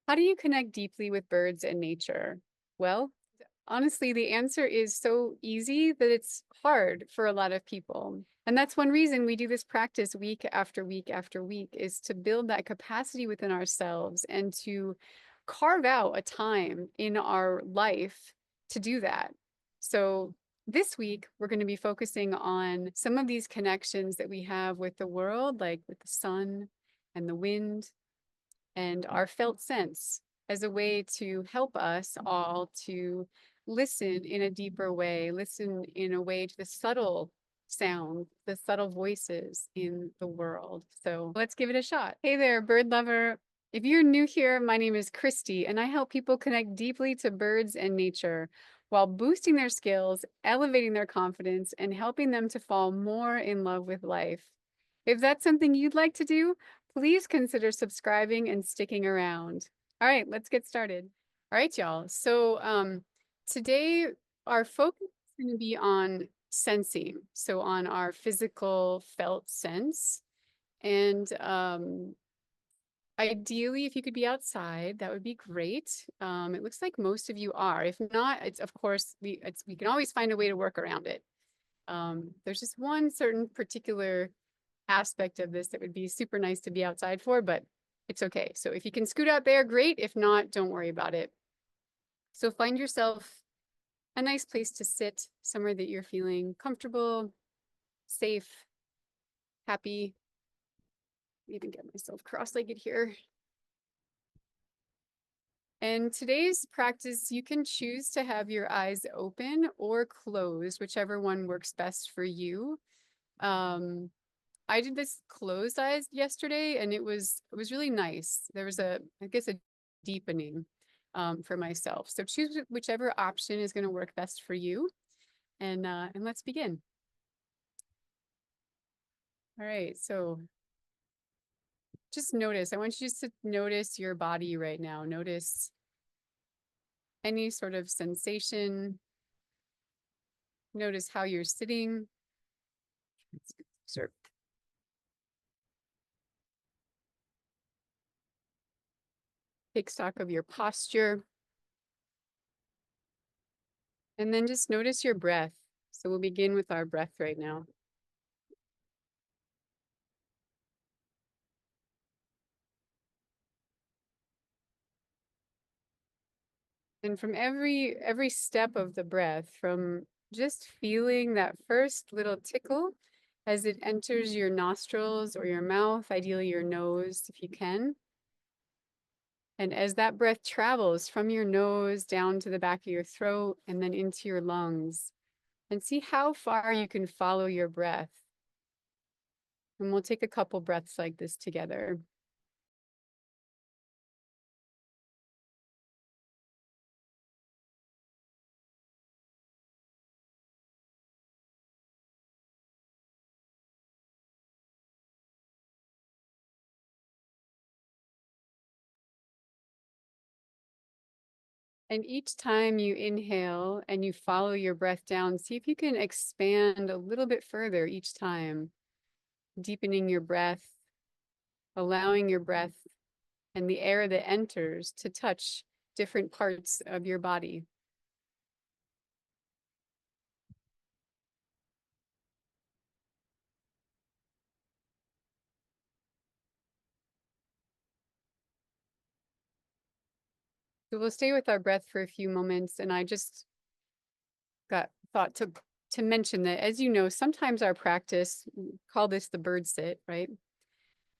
How do you connect deeply with birds and nature? Well, honestly, the answer is so easy that it's hard for a lot of people. And that's one reason we do this practice week after week after week is to build that capacity within ourselves and to carve out a time in our life to do that. So this week, we're going to be focusing on some of these connections that we have with the world, like with the sun and the wind and our felt sense as a way to help us all to listen in a deeper way, listen in a way to the subtle sound, the subtle voices in the world. So let's give it a shot. Hey there, bird lover. If you're new here, my name is Kristi, and I help people connect deeply to birds and nature while boosting their skills, elevating their confidence, and helping them to fall more in love with life. If that's something you'd like to do, please consider subscribing and sticking around. All right, let's get started. All right, y'all. So today our focus is going to be on sensing, so on our physical felt sense. And ideally, if you could be outside, that would be great. It looks like most of you are. If not, it's of course we can always find a way to work around it. There's just one certain particular aspect of this that would be super nice to be outside for, but it's okay. So if you can scoot out there, great. If not, don't worry about it. So find yourself a nice place to sit, somewhere that you're feeling comfortable, safe, happy. Even get myself cross-legged here. And today's practice, you can choose to have your eyes open or closed, whichever one works best for you. I did this closed eyes yesterday, and it was really nice. There was I guess a deepening for myself. So choose whichever option is going to work best for you, and let's begin. All right, so just notice. I want you just to notice your body right now. Notice any sort of sensation. Notice how you're sitting. Sort of take stock of your posture, and then just notice your breath. So we'll begin with our breath right now. And from every step of the breath, from just feeling that first little tickle as it enters your nostrils or your mouth, ideally your nose if you can. And as that breath travels from your nose down to the back of your throat and then into your lungs, and see how far you can follow your breath. And we'll take a couple breaths like this together. And each time you inhale and you follow your breath down, see if you can expand a little bit further each time, deepening your breath, allowing your breath and the air that enters to touch different parts of your body. So we'll stay with our breath for a few moments, and I just got thought to mention that, as you know, sometimes our practice, call this the bird sit, right?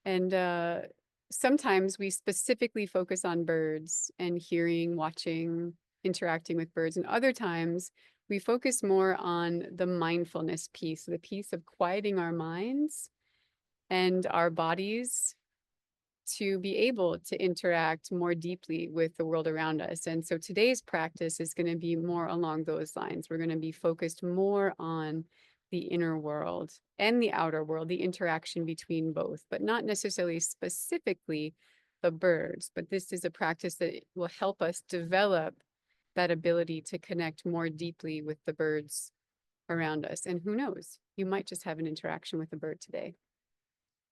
And sometimes we specifically focus on birds and hearing, watching, interacting with birds. And other times we focus more on the mindfulness piece, the piece of quieting our minds and our bodies to be able to interact more deeply with the world around us. And so today's practice is going to be more along those lines. We're going to be focused more on the inner world and the outer world, the interaction between both, but not necessarily specifically the birds. But this is a practice that will help us develop that ability to connect more deeply with the birds around us. And who knows, you might just have an interaction with a bird today.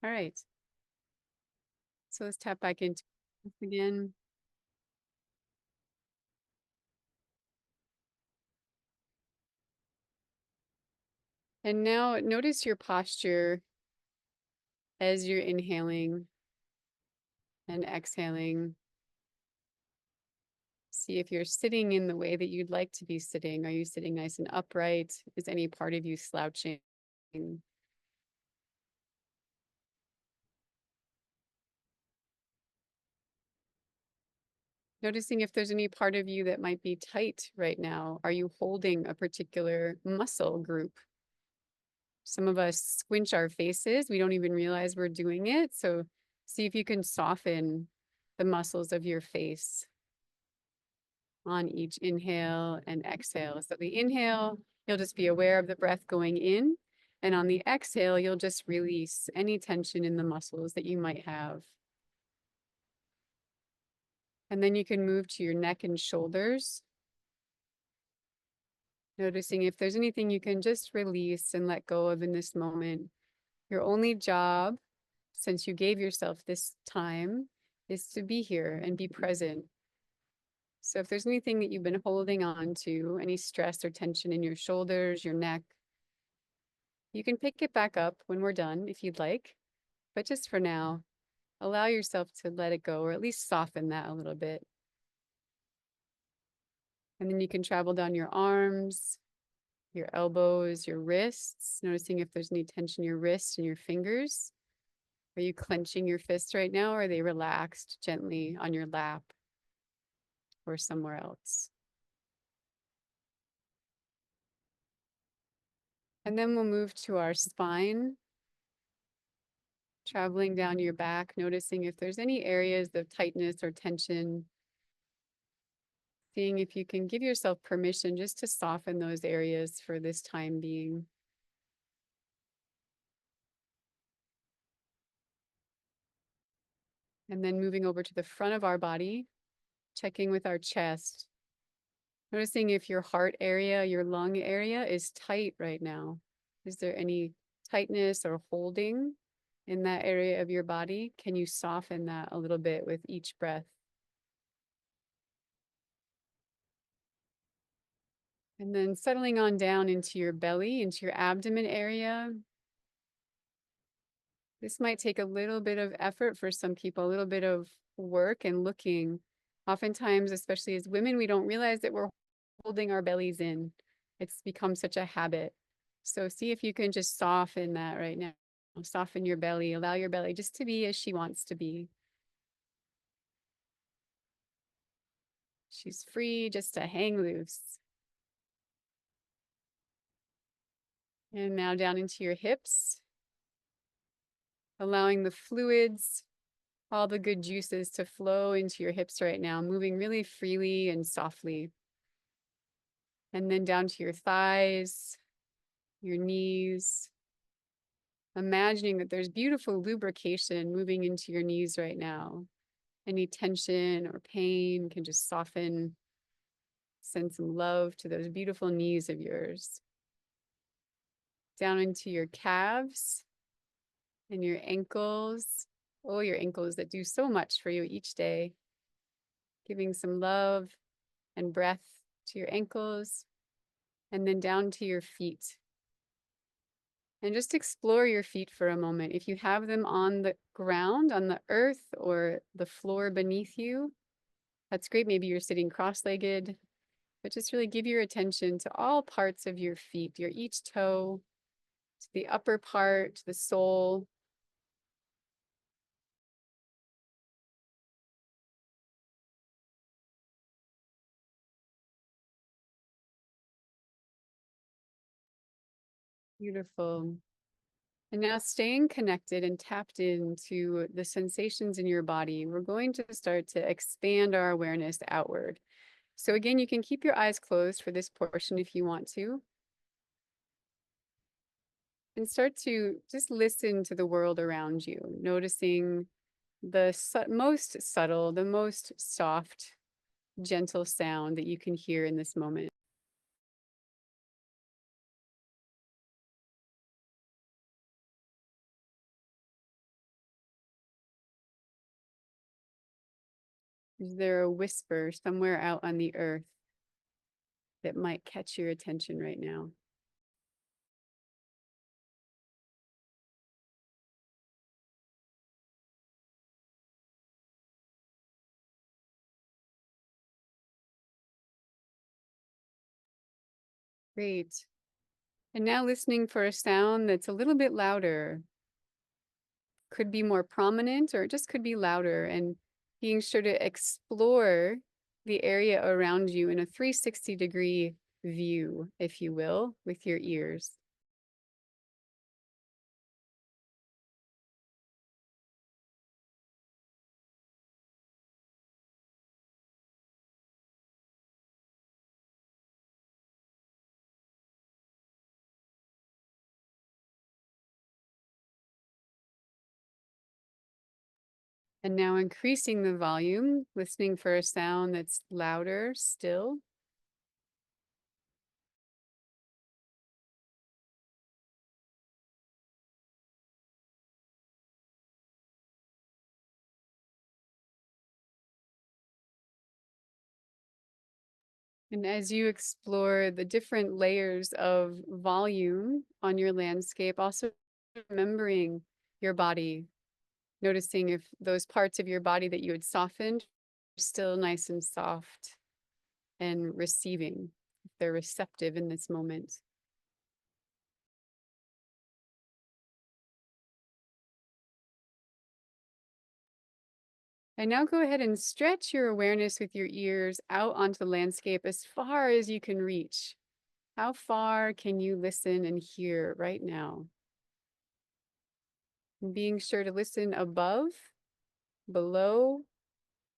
All right. So let's tap back into this again. And now notice your posture as you're inhaling and exhaling. See if you're sitting in the way that you'd like to be sitting. Are you sitting nice and upright? Is any part of you slouching? Noticing if there's any part of you that might be tight right now. Are you holding a particular muscle group? Some of us squinch our faces. We don't even realize we're doing it. So see if you can soften the muscles of your face on each inhale and exhale. So the inhale, you'll just be aware of the breath going in. And on the exhale, you'll just release any tension in the muscles that you might have. And then you can move to your neck and shoulders, noticing if there's anything you can just release and let go of in this moment. Your only job, since you gave yourself this time, is to be here and be present. So if there's anything that you've been holding on to, any stress or tension in your shoulders, your neck, you can pick it back up when we're done if you'd like. But just for now, allow yourself to let it go or at least soften that a little bit. And then you can travel down your arms, your elbows, your wrists, noticing if there's any tension in your wrists and your fingers. Are you clenching your fists right now, or are they relaxed gently on your lap or somewhere else? And then we'll move to our spine, traveling down your back, noticing if there's any areas of tightness or tension, seeing if you can give yourself permission just to soften those areas for this time being. And then moving over to the front of our body, checking with our chest, noticing if your heart area, your lung area is tight right now. Is there any tightness or holding in that area of your body? Can you soften that a little bit with each breath? And then settling on down into your belly, into your abdomen area. This might take a little bit of effort for some people, a little bit of work and looking. Oftentimes, especially as women, we don't realize that we're holding our bellies in. It's become such a habit. So see if you can just soften that right now. Soften your belly, allow your belly just to be as she wants to be. She's free just to hang loose. And now down into your hips, allowing the fluids, all the good juices to flow into your hips right now, moving really freely and softly. And then down to your thighs, your knees, imagining that there's beautiful lubrication moving into your knees right now. Any tension or pain can just soften. Send some love to those beautiful knees of yours. Down into your calves and your ankles. Oh, your ankles that do so much for you each day. Giving some love and breath to your ankles, and then down to your feet. And just explore your feet for a moment. If you have them on the ground, on the earth, or the floor beneath you, that's great. Maybe you're sitting cross-legged, but just really give your attention to all parts of your feet, your each toe, to the upper part, to the sole. Beautiful. And now staying connected and tapped into the sensations in your body, we're going to start to expand our awareness outward. So again, you can keep your eyes closed for this portion if you want to. And start to just listen to the world around you, noticing the most subtle, the most soft, gentle sound that you can hear in this moment. Is there a whisper somewhere out on the earth that might catch your attention right now? Great. And now listening for a sound that's a little bit louder, could be more prominent, or it just could be louder, and being sure to explore the area around you in a 360-degree view, if you will, with your ears. And now increasing the volume, listening for a sound that's louder still. And as you explore the different layers of volume on your landscape, also remembering your body, noticing if those parts of your body that you had softened are still nice and soft and receiving, if they're receptive in this moment. And now go ahead and stretch your awareness with your ears out onto the landscape as far as you can reach. How far can you listen and hear right now? And being sure to listen above, below,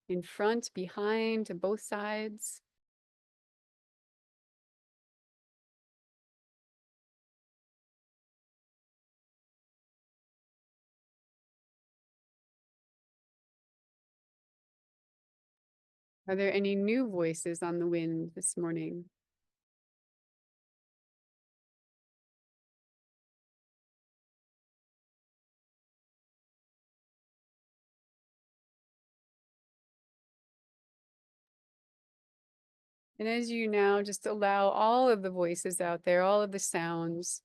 in front, behind, to both sides. Are there any new voices on the wind this morning? And as you now just allow all of the voices out there, all of the sounds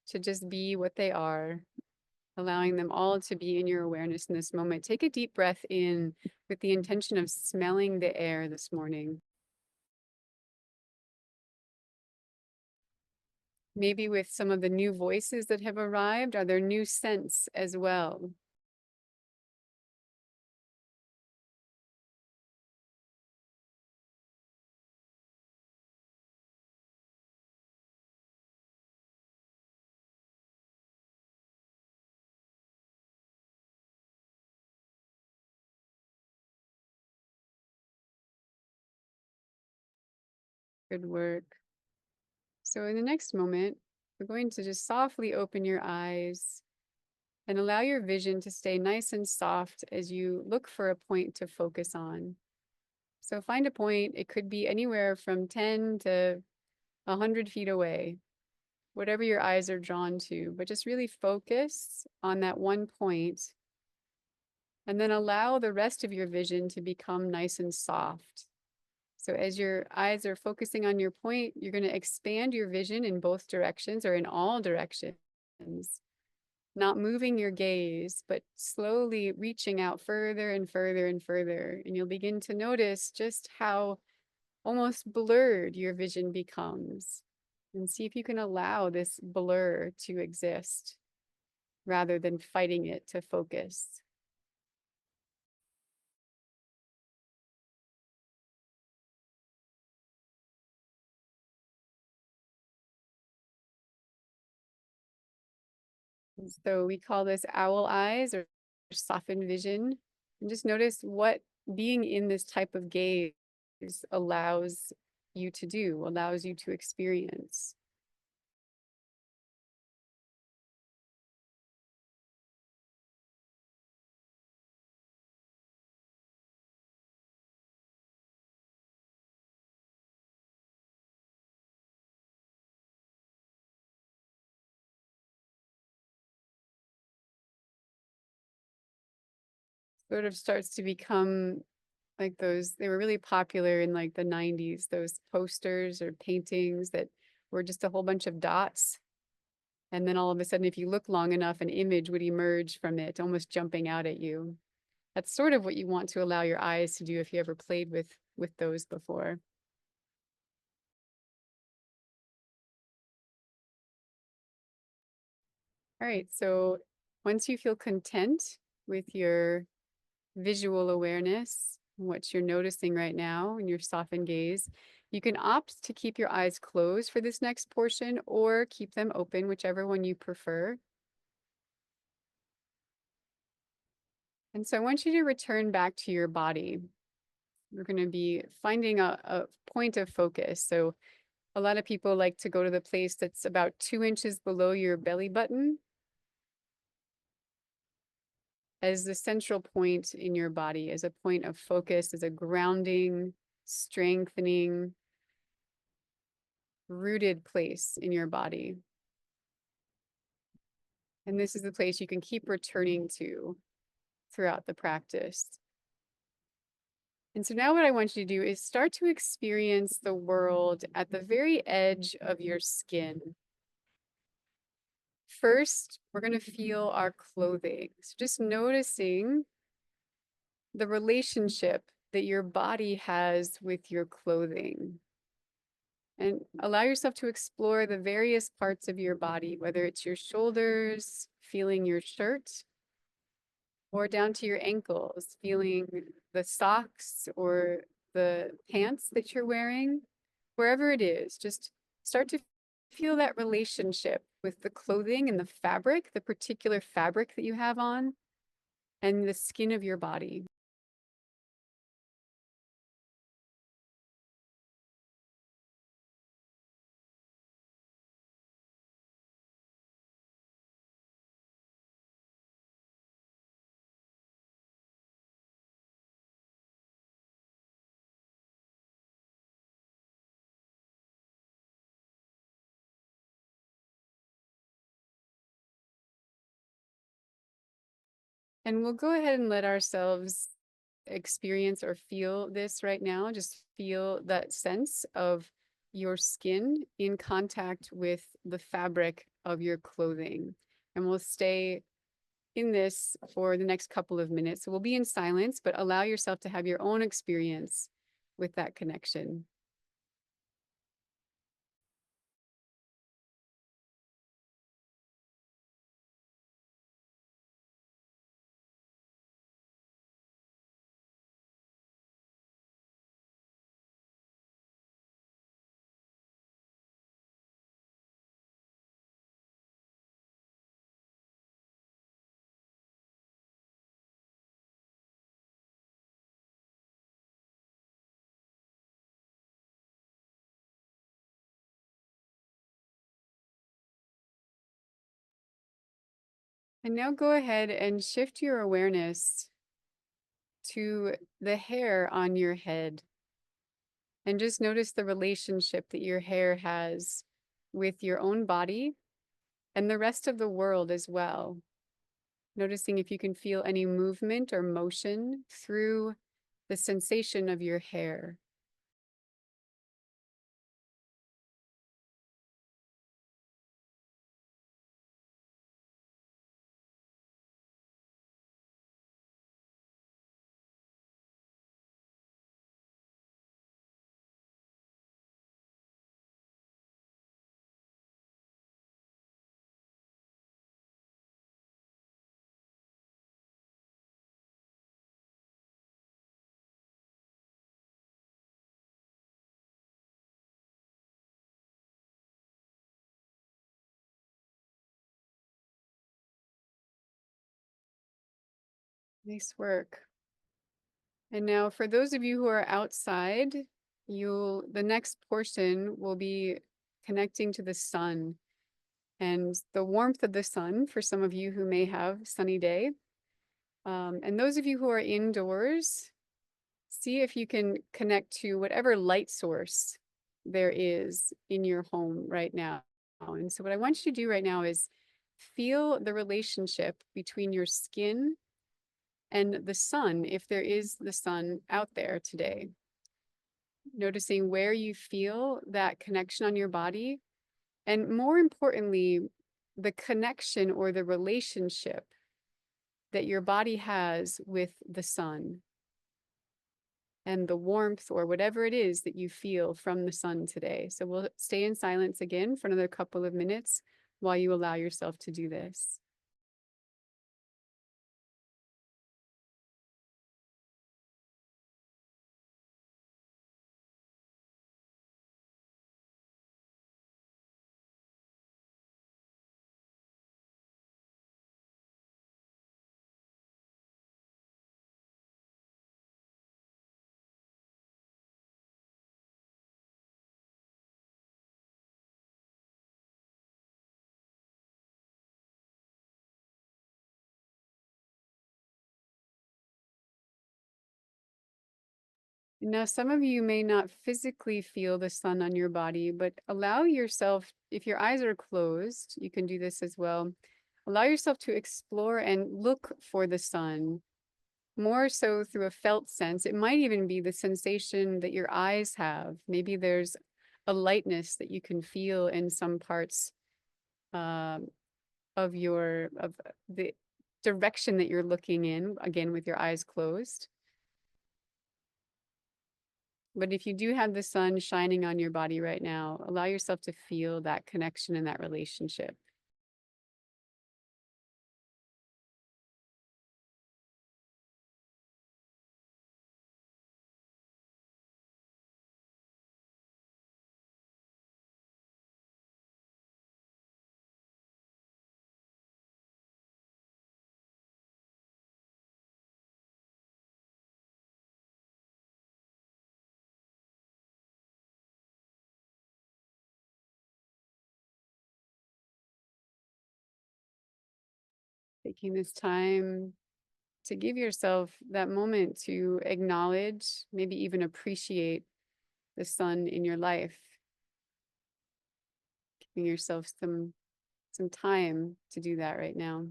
to just be what they are, allowing them all to be in your awareness in this moment. Take a deep breath in with the intention of smelling the air this morning. Maybe with some of the new voices that have arrived, are there new scents as well? Good work. So in the next moment, we're going to just softly open your eyes and allow your vision to stay nice and soft as you look for a point to focus on. So find a point. It could be anywhere from 10 to 100 feet away, whatever your eyes are drawn to, but just really focus on that one point and then allow the rest of your vision to become nice and soft. So as your eyes are focusing on your point, you're going to expand your vision in both directions or in all directions, not moving your gaze, but slowly reaching out further and further and further. And you'll begin to notice just how almost blurred your vision becomes. And see if you can allow this blur to exist rather than fighting it to focus. So we call this owl eyes or softened vision. And just notice what being in this type of gaze allows you to do, allows you to experience. Sort of starts to become like those, they were really popular in like the 90s, those posters or paintings that were just a whole bunch of dots. And then all of a sudden, if you look long enough, an image would emerge from it, almost jumping out at you. That's sort of what you want to allow your eyes to do if you ever played with those before. All right, so once you feel content with your visual awareness, what you're noticing right now in your softened gaze, you can opt to keep your eyes closed for this next portion or keep them open, whichever one you prefer. And so I want you to return back to your body. We're going to be finding a point of focus. So a lot of people like to go to the place that's about 2 inches below your belly button as the central point in your body, as a point of focus, as a grounding, strengthening, rooted place in your body. And this is the place you can keep returning to throughout the practice. And so now what I want you to do is start to experience the world at the very edge of your skin. First, we're going to feel our clothing. So just noticing the relationship that your body has with your clothing. And allow yourself to explore the various parts of your body, whether it's your shoulders, feeling your shirt, or down to your ankles, feeling the socks or the pants that you're wearing, wherever it is. Just start to feel that relationship with the clothing and the fabric, the particular fabric that you have on, and the skin of your body. And we'll go ahead and let ourselves experience or feel this right now. Just feel that sense of your skin in contact with the fabric of your clothing. And we'll stay in this for the next couple of minutes. So we'll be in silence, but allow yourself to have your own experience with that connection. And now go ahead and shift your awareness to the hair on your head. And just notice the relationship that your hair has with your own body and the rest of the world as well. Noticing if you can feel any movement or motion through the sensation of your hair. Nice work. And now for those of you who are outside, the next portion will be connecting to the sun and the warmth of the sun for some of you who may have sunny day. And those of you who are indoors, see if you can connect to whatever light source there is in your home right now. And so what I want you to do right now is feel the relationship between your skin and the sun, if there is the sun out there today. Noticing where you feel that connection on your body, and more importantly, the connection or the relationship that your body has with the sun and the warmth or whatever it is that you feel from the sun today. So we'll stay in silence again for another couple of minutes, while you allow yourself to do this. Now, some of you may not physically feel the sun on your body, but allow yourself, if your eyes are closed, you can do this as well. Allow yourself to explore and look for the sun, more so through a felt sense. It might even be the sensation that your eyes have. Maybe there's a lightness that you can feel in some parts um, of the direction that you're looking in, again, with your eyes closed. But if you do have the sun shining on your body right now, allow yourself to feel that connection and that relationship. Taking this time to give yourself that moment to acknowledge, maybe even appreciate the sun in your life, giving yourself some time to do that right now.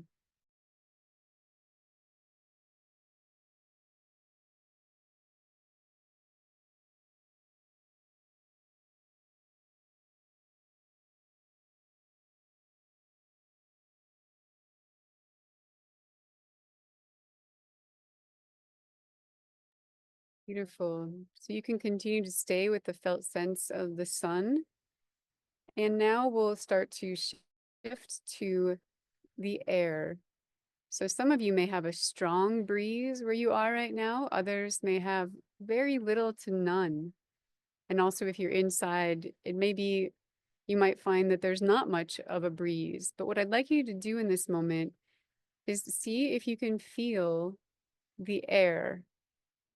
Beautiful. So you can continue to stay with the felt sense of the sun. And now we'll start to shift to the air. So some of you may have a strong breeze where you are right now. Others may have very little to none. And also if you're inside, it may be, you might find that there's not much of a breeze. But what I'd like you to do in this moment is to see if you can feel the air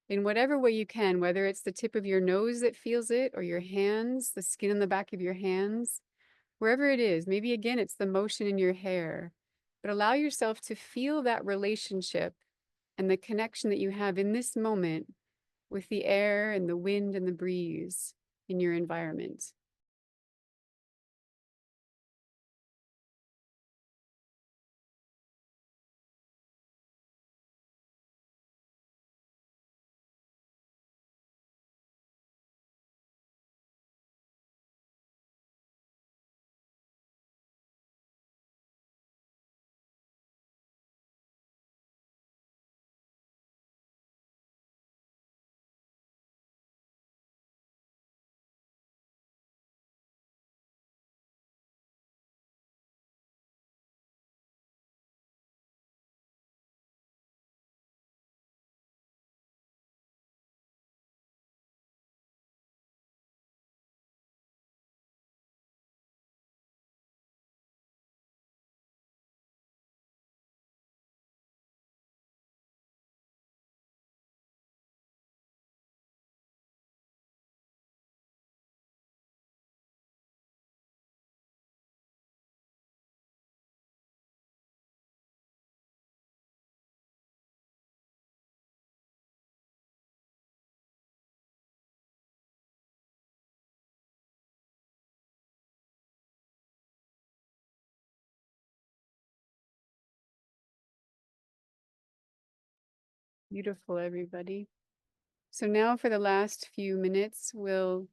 in whatever way you can, whether it's the tip of your nose that feels it or your hands, the skin on the back of your hands, wherever it is. Maybe again, it's the motion in your hair, but allow yourself to feel that relationship and the connection that you have in this moment with the air and the wind and the breeze in your environment. Beautiful, everybody. So now for the last few minutes, we'll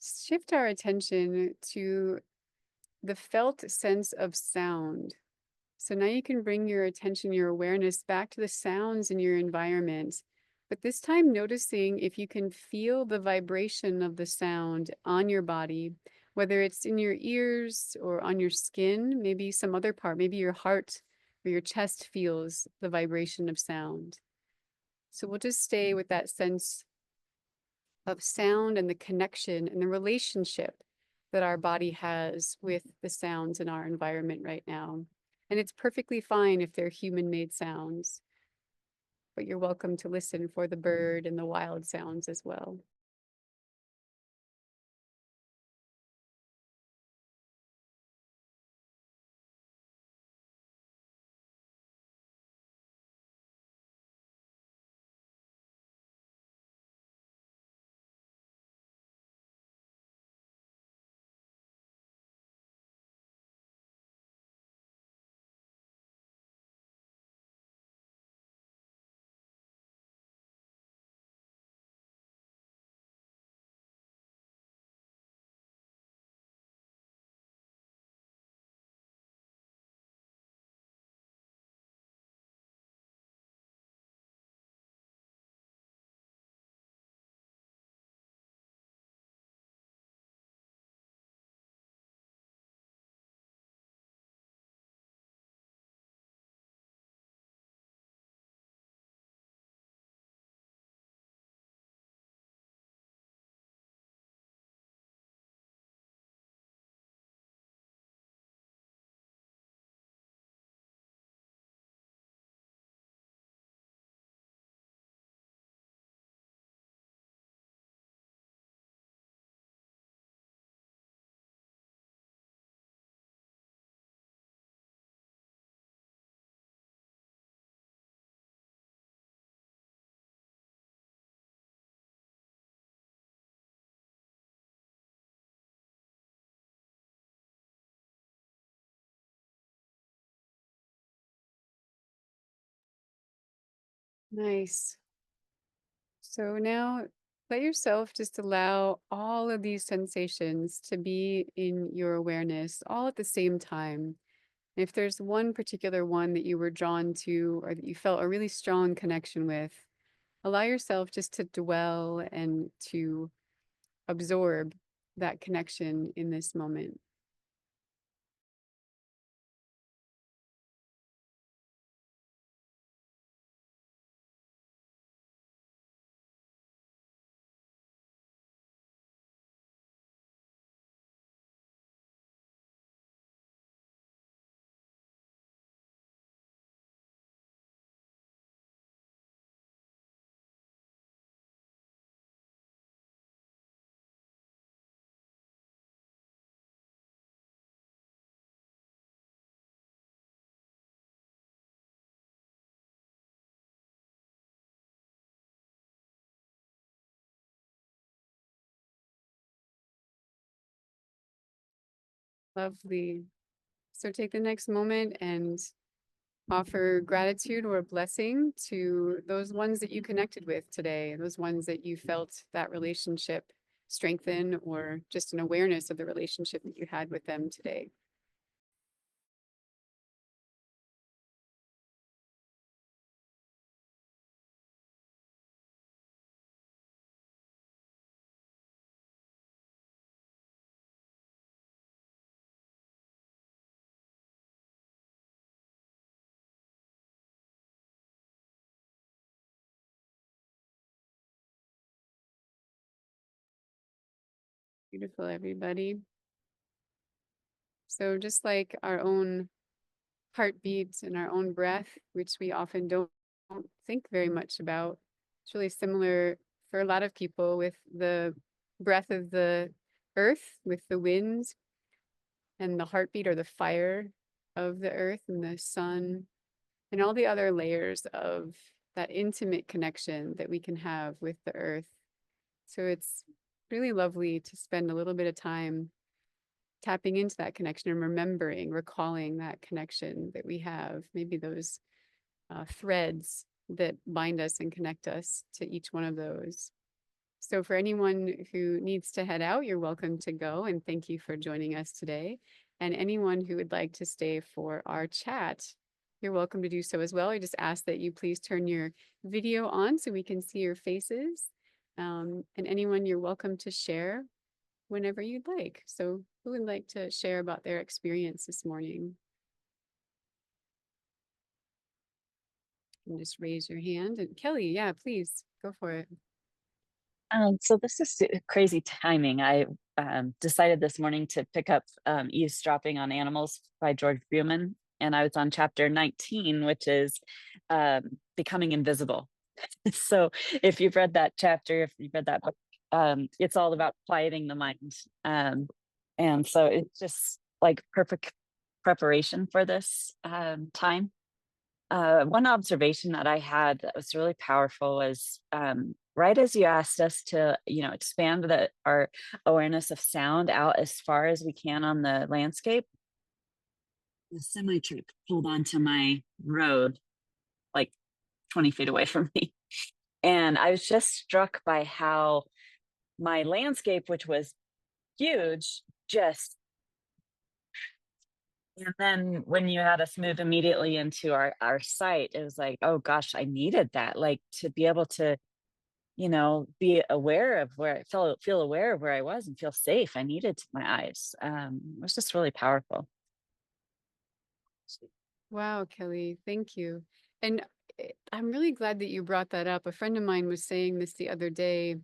shift our attention to the felt sense of sound. So now you can bring your attention, your awareness back to the sounds in your environment, but this time noticing if you can feel the vibration of the sound on your body, whether it's in your ears or on your skin, maybe some other part, maybe your heart or your chest feels the vibration of sound. So we'll just stay with that sense of sound and the connection and the relationship that our body has with the sounds in our environment right now. And it's perfectly fine if they're human-made sounds, but you're welcome to listen for the bird and the wild sounds as well. Nice. So now let yourself just allow all of these sensations to be in your awareness all at the same time. If there's one particular one that you were drawn to or that you felt a really strong connection with, allow yourself just to dwell and to absorb that connection in this moment. Lovely. So take the next moment and offer gratitude or a blessing to those ones that you connected with today, those ones that you felt that relationship strengthen, or just an awareness of the relationship that you had with them today. Beautiful, everybody. So just like our own heartbeats and our own breath, which we often don't think very much about, it's really similar for a lot of people with the breath of the earth, with the wind and the heartbeat or the fire of the earth and the sun and all the other layers of that intimate connection that we can have with the earth. So it's really lovely to spend a little bit of time tapping into that connection and remembering, recalling that connection that we have, maybe those threads that bind us and connect us to each one of those. So for anyone who needs to head out, you're welcome to go. And thank you for joining us today. And anyone who would like to stay for our chat, you're welcome to do so as well. I just ask that you please turn your video on so we can see your faces. And anyone, you're welcome to share whenever you'd like. So who would like to share about their experience this morning? And just raise your hand. And Kelly, yeah, please go for it. So this is crazy timing. I decided this morning to pick up Eavesdropping on Animals by George Buehlman, and I was on chapter 19, which is Becoming Invisible. So if you've read that chapter, if you've read that book, it's all about quieting the mind. And so it's just like perfect preparation for this time. One observation that I had that was really powerful was right as you asked us to, expand our awareness of sound out as far as we can on the landscape, the semi truck pulled onto my road like 20 feet away from me. And I was just struck by how my landscape, which was huge, just and then when you had us move immediately into our site, it was like, oh gosh, I needed that, like to be able to, be aware of where I feel aware of where I was and feel safe. I needed my eyes. It was just really powerful. Wow, Kelly, thank you. And I'm really glad that you brought that up. A friend of mine was saying this the other day.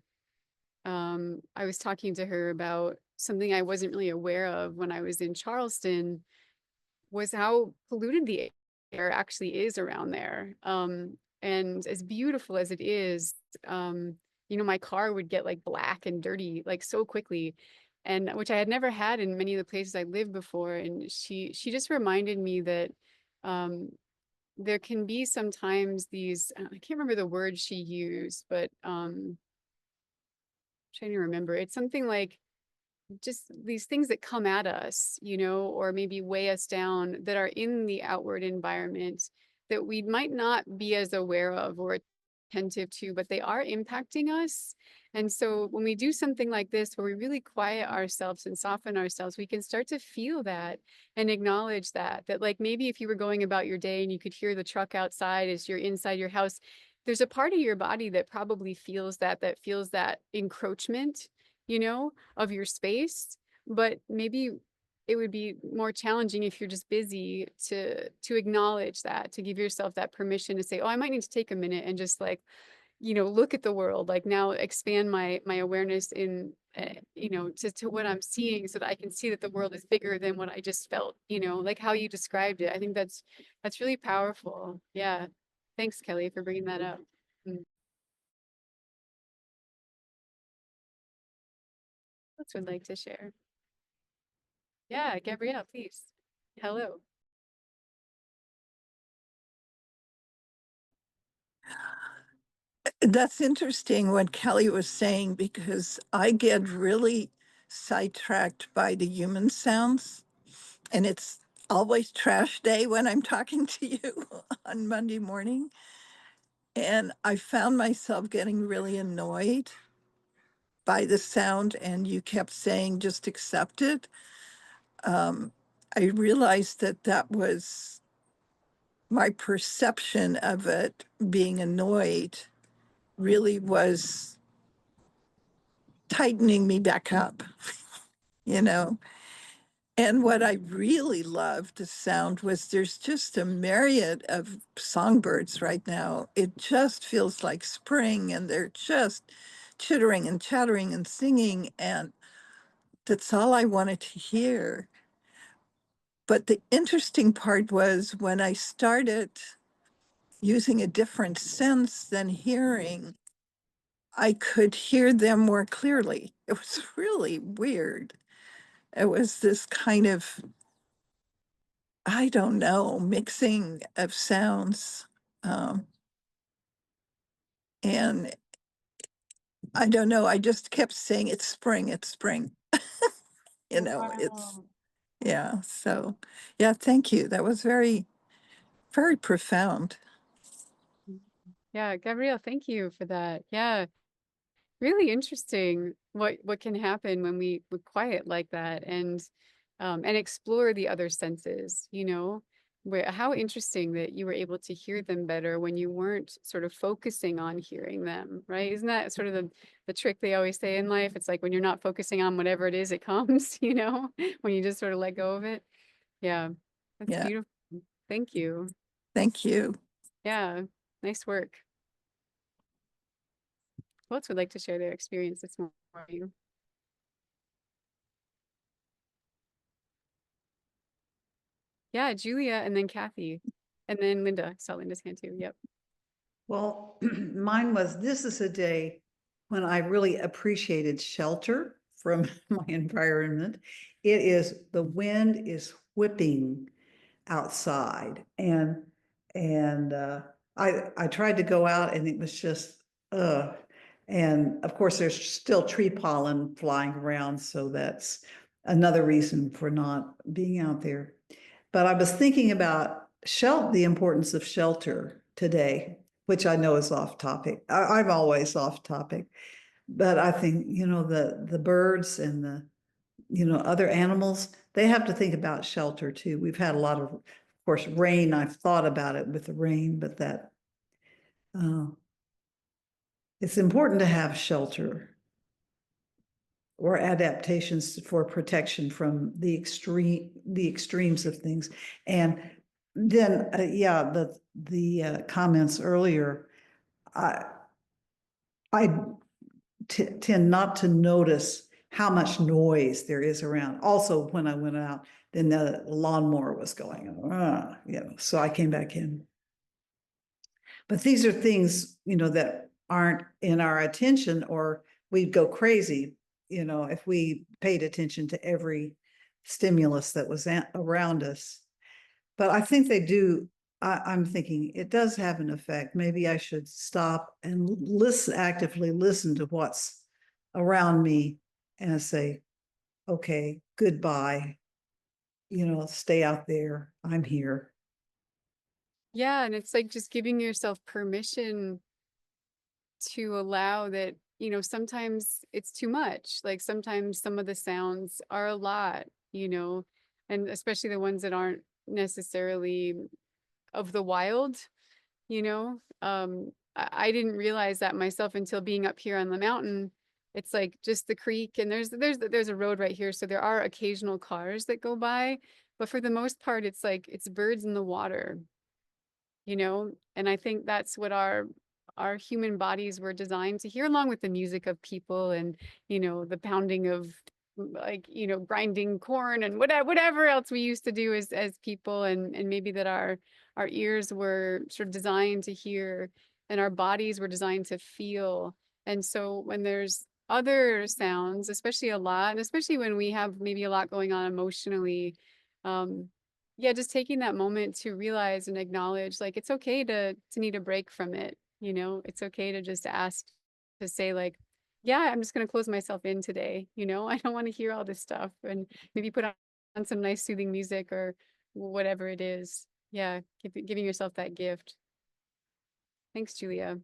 I was talking to her about something I wasn't really aware of when I was in Charleston, was how polluted the air actually is around there. And as beautiful as it is, my car would get like black and dirty like so quickly, and which I had never had in many of the places I lived before. And she just reminded me that um, there can be sometimes these, I can't remember the word she used, but trying to remember. It's something like just these things that come at us, or maybe weigh us down that are in the outward environment that we might not be as aware of or attentive to, but they are impacting us. And so when we do something like this, where we really quiet ourselves and soften ourselves, we can start to feel that and acknowledge that like maybe if you were going about your day and you could hear the truck outside as you're inside your house, there's a part of your body that probably feels that feels that encroachment, of your space, but maybe it would be more challenging if you're just busy to acknowledge that, to give yourself that permission to say, oh, I might need to take a minute and just like, look at the world, like now expand my awareness in to what I'm seeing, so that I can see that the world is bigger than what I just felt, like how you described it. I think that's really powerful. Yeah. Thanks, Kelly, for bringing that up. Mm. Who else would like to share? Yeah, Gabrielle, please. Hello. That's interesting what Kelly was saying because I get really sidetracked by the human sounds, and it's always trash day when I'm talking to you on Monday morning. And I found myself getting really annoyed by the sound, and you kept saying, just accept it. I realized that that was my perception of it being annoyed, really was tightening me back up, you know. And what I really loved the sound was there's just a myriad of songbirds right now. It just feels like spring, and they're just chittering and chattering and singing. And that's all I wanted to hear. But the interesting part was when I started using a different sense than hearing, I could hear them more clearly. It was really weird. It was this kind of, I don't know, mixing of sounds. Um, and I don't know, I just kept saying, it's spring, it's spring. It's, Wow. yeah. So, yeah, thank you. That was very, very profound. Yeah, Gabrielle, thank you for that. Yeah, really interesting what can happen when we quiet like that and explore the other senses, Wait, how interesting that you were able to hear them better when you weren't sort of focusing on hearing them, right? Isn't that sort of the trick they always say in life? It's like when you're not focusing on whatever it is, it comes, when you just sort of let go of it. Yeah, that's Yeah. beautiful. Thank you. Thank you. Yeah, nice work. Who else would like to share their experience this morning? Yeah, Julia and then Kathy and then Linda. I saw Linda's hand too. Yep. Well, mine was, this is a day when I really appreciated shelter from my environment. It is, the wind is whipping outside and I tried to go out and it was just and of course there's still tree pollen flying around, so that's another reason for not being out there. But I was thinking about the importance of shelter today, which I know is off topic. I'm always off topic, but I think, the birds and the, other animals, they have to think about shelter too. We've had a lot of course, rain. I've thought about it with the rain, but that uh, it's important to have shelter or adaptations for protection from the extremes of things. And then, yeah, the comments earlier, I I tend not to notice how much noise there is around. Also, when I went out, then the lawnmower was going, so I came back in. But these are things, that aren't in our attention, or we'd go crazy, if we paid attention to every stimulus that was around us. But I think they do. I'm thinking it does have an effect. Maybe I should stop and actively listen to what's around me and say, okay, goodbye, stay out there. I'm here. Yeah, and it's like just giving yourself permission to allow that, sometimes it's too much. Like sometimes some of the sounds are a lot, and especially the ones that aren't necessarily of the wild, you know. I didn't realize that myself until being up here on the mountain. It's like just the creek, and there's a road right here, so there are occasional cars that go by, but for the most part, it's like it's birds in the water, and I think that's what our human bodies were designed to hear, along with the music of people and the pounding of like grinding corn and whatever else we used to do as people, and maybe that our ears were sort of designed to hear and our bodies were designed to feel. And so when there's other sounds, especially a lot, and especially when we have maybe a lot going on emotionally, um yeah, just taking that moment to realize and acknowledge, like, it's okay to need a break from it, it's okay to just ask, to say like, yeah, I'm just going to close myself in today, I don't want to hear all this stuff, and maybe put on some nice soothing music or whatever it is. Yeah, giving yourself that gift. Thanks, Julia.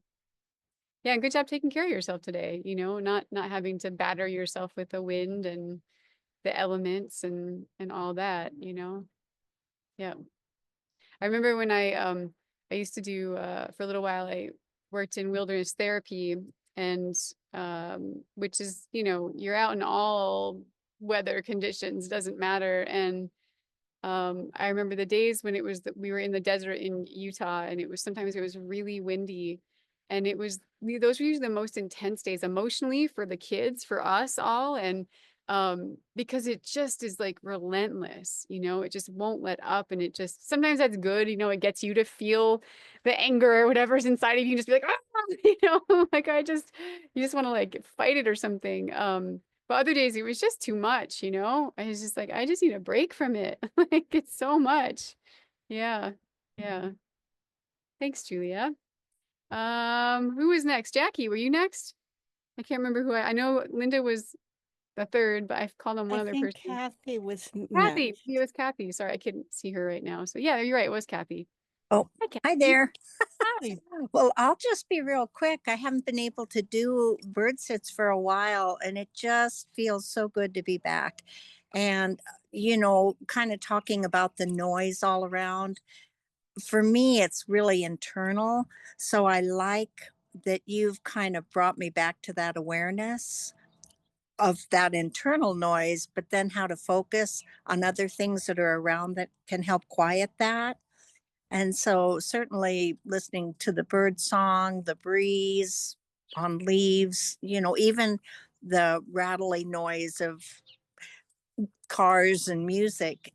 Yeah, and good job taking care of yourself today, not having to batter yourself with the wind and the elements and all that, yeah. I remember when I used to do for a little while, I worked in wilderness therapy, and which is, you're out in all weather conditions, doesn't matter. And I remember the days when it was that we were in the desert in Utah, and sometimes it was really windy, and those were usually the most intense days emotionally for the kids, for us all, and because it just is like relentless, it just won't let up, and it just sometimes that's good, it gets you to feel the anger or whatever's inside of you, and just be like, ah, like you just want to like fight it or something. But other days it was just too much, I was just like, I just need a break from it. Like it's so much. Yeah. Yeah. Thanks, Julia. Who was next? Jackie, were you next? I can't remember I know Linda was the third, but I've called on one I other think person. Kathy was Kathy. next. It was Kathy. Sorry, I couldn't see her right now. So yeah, you're right. It was Kathy. Oh, Hi, hi Kathy. there. Hi. Well, I'll just be real quick. I haven't been able to do bird sits for a while, and it just feels so good to be back. And, kind of talking about the noise all around. For me, it's really internal. So I like that you've kind of brought me back to that awareness of that internal noise, but then how to focus on other things that are around that can help quiet that. And so, certainly, listening to the bird song, the breeze on leaves, even the rattly noise of cars and music,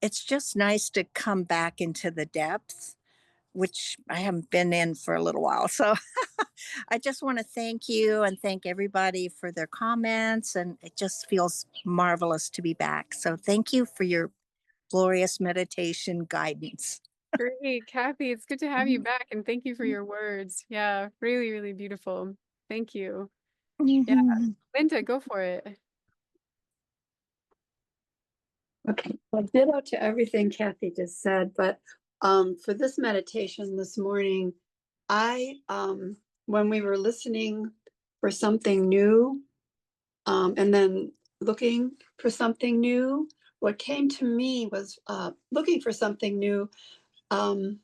it's just nice to come back into the depth, which I haven't been in for a little while. So I just want to thank you and thank everybody for their comments. And it just feels marvelous to be back. So thank you for your glorious meditation guidance. Great, Kathy. It's good to have you Mhm. back, and thank you for your words. Yeah, really, really beautiful. Thank you. Yeah, Mhm. Linda, go for it. Okay, well, ditto to everything Kathy just said, but for this meditation this morning, when we were listening for something new, and then looking for something new, what came to me was looking for something new. Um,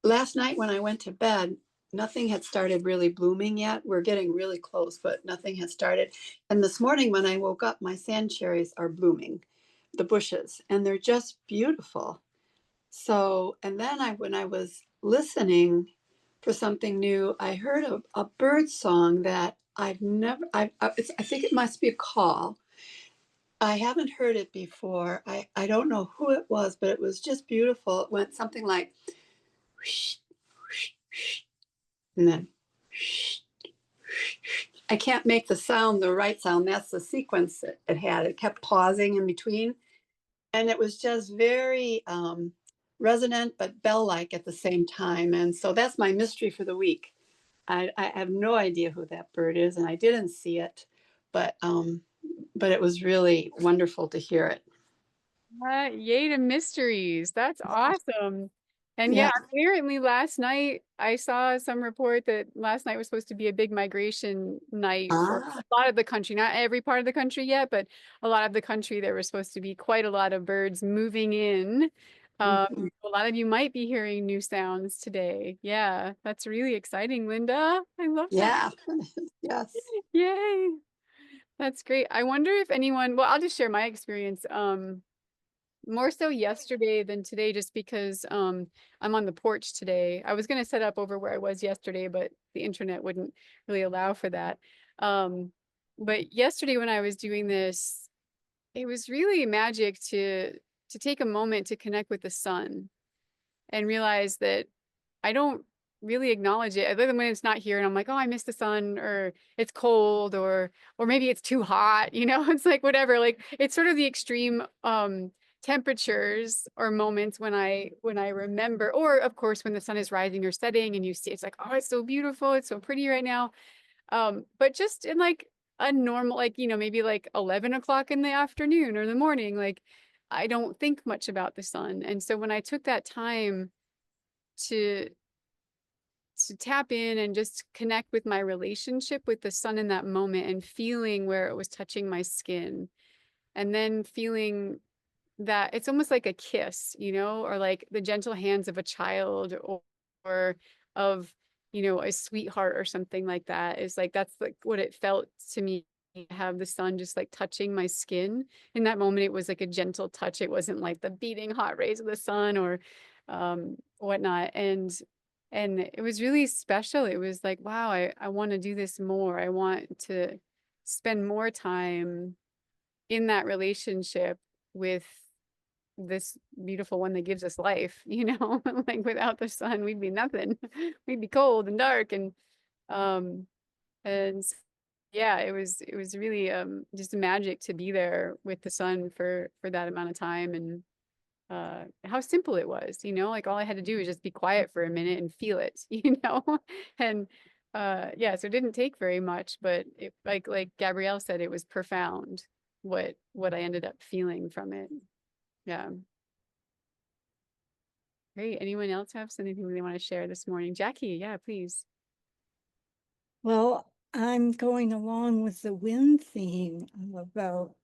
Last night when I went to bed, nothing had started really blooming yet. We're getting really close, but nothing had started. And this morning when I woke up, my sand cherries are blooming, the bushes, and they're just beautiful. So, and then when I was listening for something new, I heard a bird song that I've never, I think it must be a call. I haven't heard it before. I don't know who it was, but it was just beautiful. It went something like, whoosh, whoosh, whoosh, and then I can't make the sound the right sound. That's the sequence it had. It kept pausing in between. And it was just very resonant, but bell-like at the same time. And so that's my mystery for the week. I have no idea who that bird is, and I didn't see it, but it was really wonderful to hear it. Yay to mysteries. That's awesome. And yeah, Yeah. apparently last night I saw some report that last night was supposed to be a big migration night for Ah. a lot of the country, not every part of the country yet, but a lot of the country. There was supposed to be quite a lot of birds moving in. Mhm. A lot of you might be hearing new sounds today. Yeah, that's really exciting, Linda. I love that. Yeah. Yes. Yay. That's great. I wonder if anyone, well, I'll just share my experience. More so yesterday than today, just because I'm on the porch today. I was going to set up over where I was yesterday, but the internet wouldn't really allow for that. Um, but yesterday when I was doing this, it was really magic to take a moment to connect with the sun and realize that I don't really acknowledge it other than when it's not here and I'm like, oh, I miss the sun, or it's cold, or maybe it's too hot, it's like whatever. Like it's sort of the extreme temperatures or moments when I remember, or of course when the sun is rising or setting and you see it's like, oh, it's so beautiful, it's so pretty right now. But just in like a normal, like, maybe like 11 o'clock in the afternoon or the morning, like I don't think much about the sun. And so when I took that time to tap in and just connect with my relationship with the sun in that moment and feeling where it was touching my skin, and then feeling that it's almost like a kiss, or like the gentle hands of a child, or of, a sweetheart or something like that. Is like that's like what it felt to me to have the sun just like touching my skin in that moment. It was like a gentle touch. It wasn't like the beating hot rays of the sun or whatnot. And it was really special. It was like, wow, I want to do this more. I want to spend more time in that relationship with this beautiful one that gives us life, like without the sun, we'd be nothing. We'd be cold and dark. Um, and yeah, it was really, just magic to be there with the sun for that amount of time. And, how simple it was, like all I had to do was just be quiet for a minute and feel it, and, yeah, so it didn't take very much, but it, like Gabrielle said, it was profound what I ended up feeling from it. Yeah. Great. Anyone else have something they want to share this morning? Jackie, yeah, please. Well, I'm going along with the wind theme about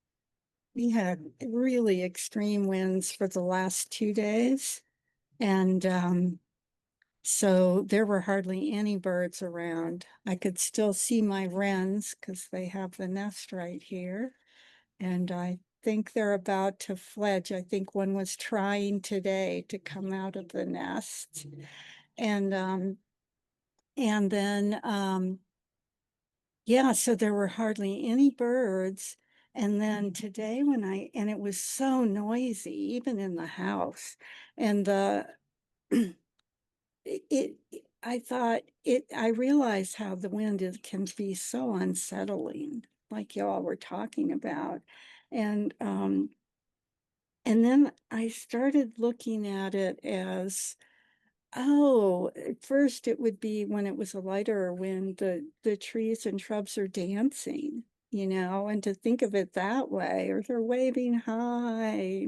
We had really extreme winds for the last 2 days. And so there were hardly any birds around. I could still see my wrens because they have the nest right here. And I think they're about to fledge. I think one was trying today to come out of the nest. And then yeah, so there were hardly any birds. And then today and it was so noisy, even in the house. And it, I realized how the wind can be so unsettling, like y'all were talking about. And, um, and then I started looking at it as, oh, at first it would be when it was a lighter wind, the trees and shrubs are dancing, and to think of it that way, or they're waving high.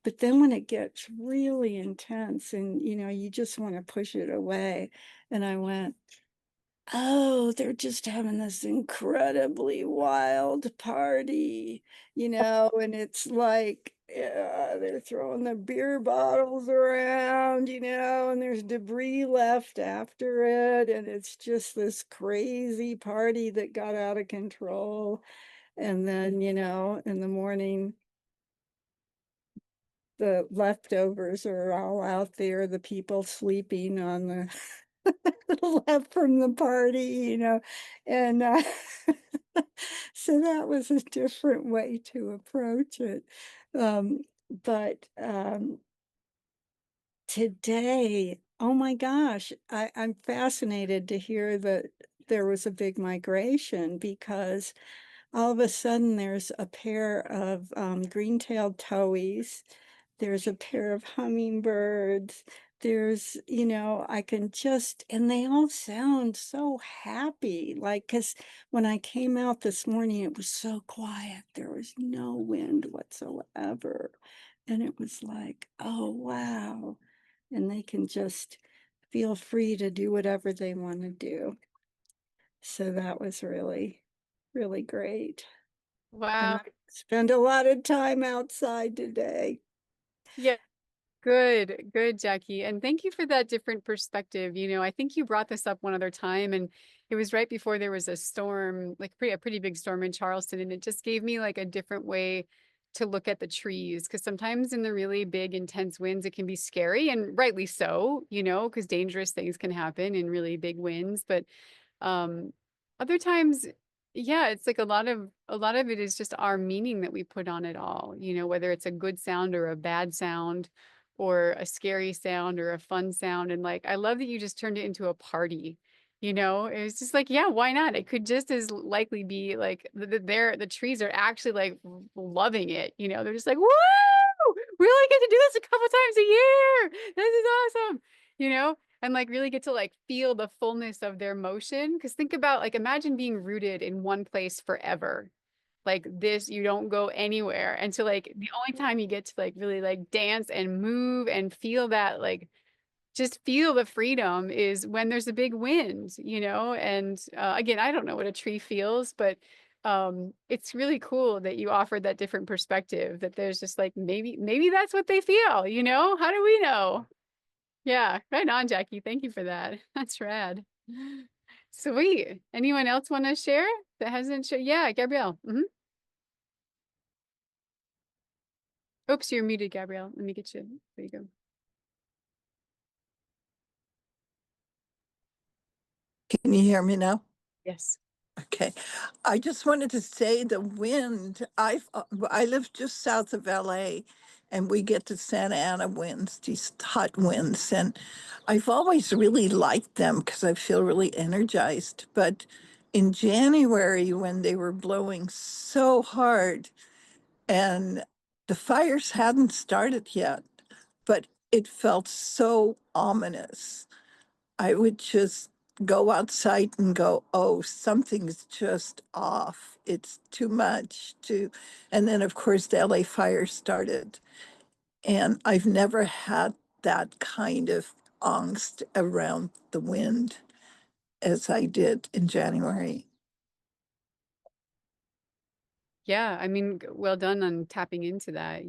But then when it gets really intense and you just want to push it away. And I went, oh, they're just having this incredibly wild party, and it's like, yeah, they're throwing the beer bottles around, and there's debris left after it. And it's just this crazy party that got out of control. And then, in the morning, the leftovers are all out there, the people sleeping on the left from the party, and so that was a different way to approach it. But today, oh my gosh, I'm fascinated to hear that there was a big migration because all of a sudden there's a pair of green-tailed towhees. There's a pair of hummingbirds. There's, I can just, and they all sound so happy. Like, because when I came out this morning, it was so quiet. There was no wind whatsoever. And it was like, oh, wow. And they can just feel free to do whatever they want to do. So that was really, really great. And Wow. I spent a lot of time outside today. Yeah. Good, good, Jackie. And thank you for that different perspective. I think you brought this up one other time, and it was right before there was a storm, like a pretty big storm in Charleston. And it just gave me like a different way to look at the trees. Because sometimes in the really big, intense winds, it can be scary, and rightly so, because dangerous things can happen in really big winds. But um, other times, yeah, it's like a lot of it is just our meaning that we put on it all, whether it's a good sound or a bad sound or a scary sound or a fun sound. And like, I love that you just turned it into a party. It was just like, yeah, why not? It could just as likely be like the trees are actually like loving it. They're just like, woo, we only get to do this a couple times a year. This is awesome. And like really get to like feel the fullness of their motion. Because think about like, imagine being rooted in one place forever. Like this, you don't go anywhere. And so like the only time you get to like really like dance and move and feel that like just feel the freedom is when there's a big wind, And again, I don't know what a tree feels, but it's really cool that you offered that different perspective, that there's just like maybe that's what they feel, How do we know? Yeah, right on, Jackie. Thank you for that. That's rad. Sweet. Anyone else want to share that hasn't shared? Yeah, Gabrielle. Oops, you're muted, Gabrielle. Let me get you. There you go. Can you hear me now? Yes. Okay. I just wanted to say the wind, I live just south of LA and we get the Santa Ana winds, these hot winds. And I've always really liked them because I feel really energized. But in January, when they were blowing so hard and the fires hadn't started yet, but it felt so ominous. I would just go outside and go, oh, something's just off. It's too much to. And then, of course, the LA fire started. And I've never had that kind of angst around the wind as I did in January. Yeah, I mean, well done on tapping into that,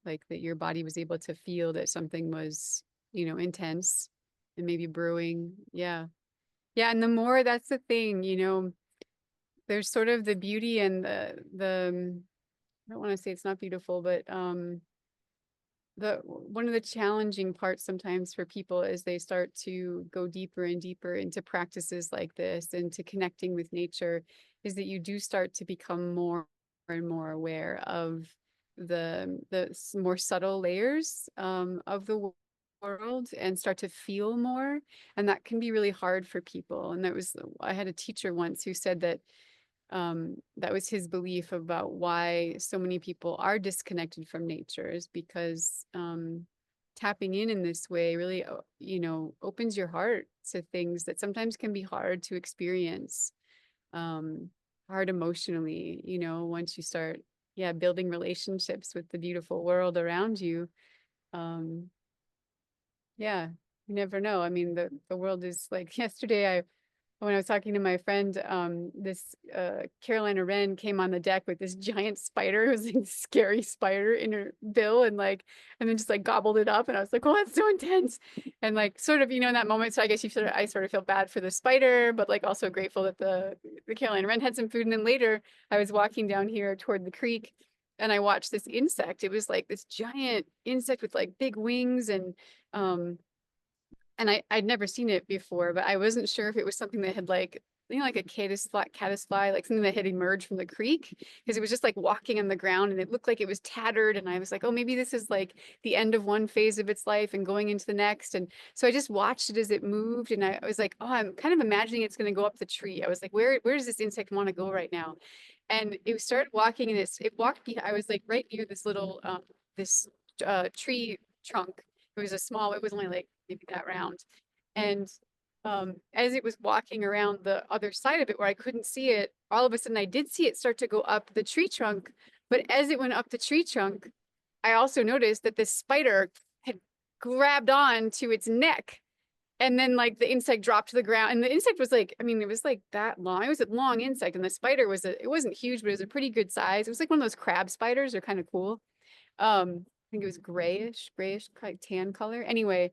like that your body was able to feel that something was, intense and maybe brewing. Yeah. Yeah, and the more that's the thing, there's sort of the beauty and the I don't want to say it's not beautiful, but the one of the challenging parts sometimes for people as they start to go deeper and deeper into practices like this and to connecting with nature is that you do start to become more and more aware of the more subtle layers of the world and start to feel more, and that can be really hard for people. And I had a teacher once who said that that was his belief about why so many people are disconnected from nature is because tapping in this way really, opens your heart to things that sometimes can be hard to experience, um, hard emotionally, once you start, yeah, building relationships with the beautiful world around you. Um, yeah, you never know. I mean, the world is like yesterday, when I was talking to my friend, this Carolina wren came on the deck with this giant spider. It was like a scary spider in her bill, and then just like gobbled it up. And I was like, "Oh, that's so intense!" And like sort of, in that moment. So I guess I sort of feel bad for the spider, but like also grateful that the Carolina wren had some food. And then later, I was walking down here toward the creek, and I watched this insect. It was like this giant insect with like big wings um I'd never seen it before, but I wasn't sure if it was something that had like, like a caddisfly, like something that had emerged from the creek, because it was just like walking on the ground and it looked like it was tattered. And I was like, oh, maybe this is like the end of one phase of its life and going into the next. And so I just watched it as it moved, and I was like, oh, I'm kind of imagining it's going to go up the tree. I was like, where does this insect want to go right now? And it started walking, and it walked I was like right near this little this tree trunk. It was only like maybe that round. And as it was walking around the other side of it where I couldn't see it, all of a sudden I did see it start to go up the tree trunk. But as it went up the tree trunk, I also noticed that this spider had grabbed on to its neck. And then like the insect dropped to the ground, and the insect was like, I mean, it was like that long. It was a long insect, and the spider it wasn't huge, but it was a pretty good size. It was like one of those crab spiders. They're kind of cool. I think it was grayish, like tan color. Anyway,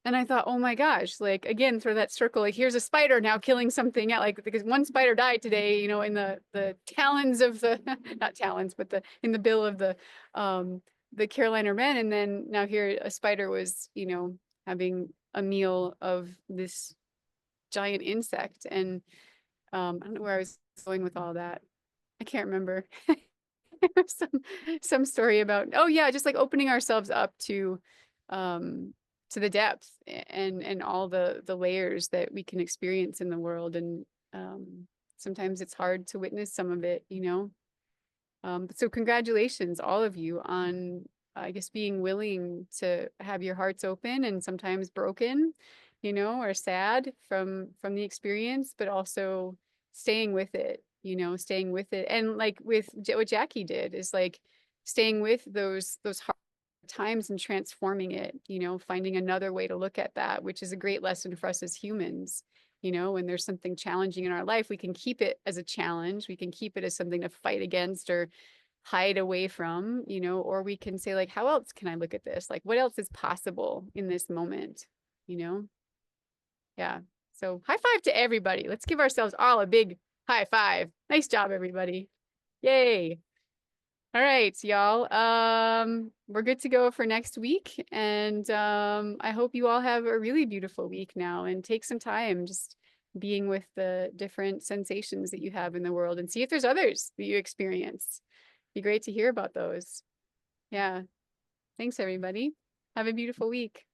and I thought, oh my gosh, like again, through that circle, like here's a spider now killing something. Yeah, like because one spider died today, in the talons of the not talons, but in the bill of the Carolina wren, and then now here a spider was, having a meal of this giant insect, and I don't know where I was going with all that. I can't remember. some story about, oh yeah, just like opening ourselves up um to the depth and all the layers that we can experience in the world. And sometimes it's hard to witness some of it, so congratulations, all of you, on, I guess, being willing to have your hearts open and sometimes broken, or sad from the experience, but also staying with it, staying with it. And like with what Jackie did is like staying with those hard times and transforming it, finding another way to look at that, which is a great lesson for us as humans. When there's something challenging in our life, we can keep it as a challenge. We can keep it as something to fight against or hide away from, or we can say like, how else can I look at this? Like, what else is possible in this moment? You know? Yeah. So high five to everybody. Let's give ourselves all a big high five. Nice job, everybody. Yay. All right, y'all. We're good to go for next week. And I hope you all have a really beautiful week now and take some time just being with the different sensations that you have in the world and see if there's others that you experience. Be great to hear about those. Yeah. Thanks, everybody. Have a beautiful week.